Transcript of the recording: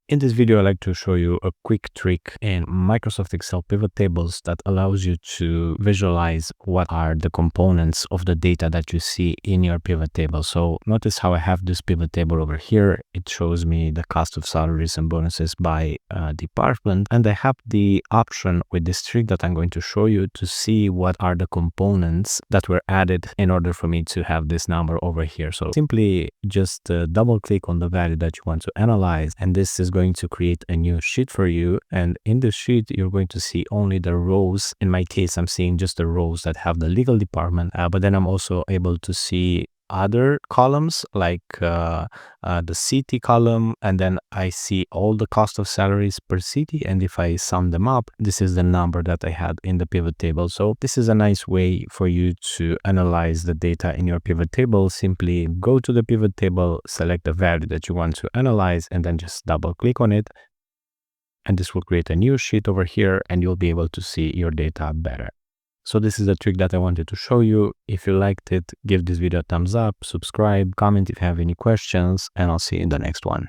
In this video, I'd like to show you a quick trick in Microsoft Excel pivot tables that allows you to visualize what are the components of the data that you see in your pivot table. So notice how I have this pivot table over here. It shows me the cost of salaries and bonuses by department. And I have the option with this trick that I'm going to show you to see what are the components that were added in order for me to have this number over here. So simply just double click on the value that you want to analyze, and this is going to create a new sheet for you. And in the sheet, you're going to see only the rows. In my case, I'm seeing just the rows that have the legal department, but then I'm also able to see other columns like the city column, and then I see all the cost of salaries per city, and if I sum them up, this is the number that I had in the pivot table. So this is a nice way for you to analyze the data in your pivot table. Simply go to the pivot table, select the value that you want to analyze, and then just double click on it, and this will create a new sheet over here, and you'll be able to see your data better. So this is a trick that I wanted to show you. If you liked it, give this video a thumbs up, subscribe, comment if you have any questions, and I'll see you in the next one.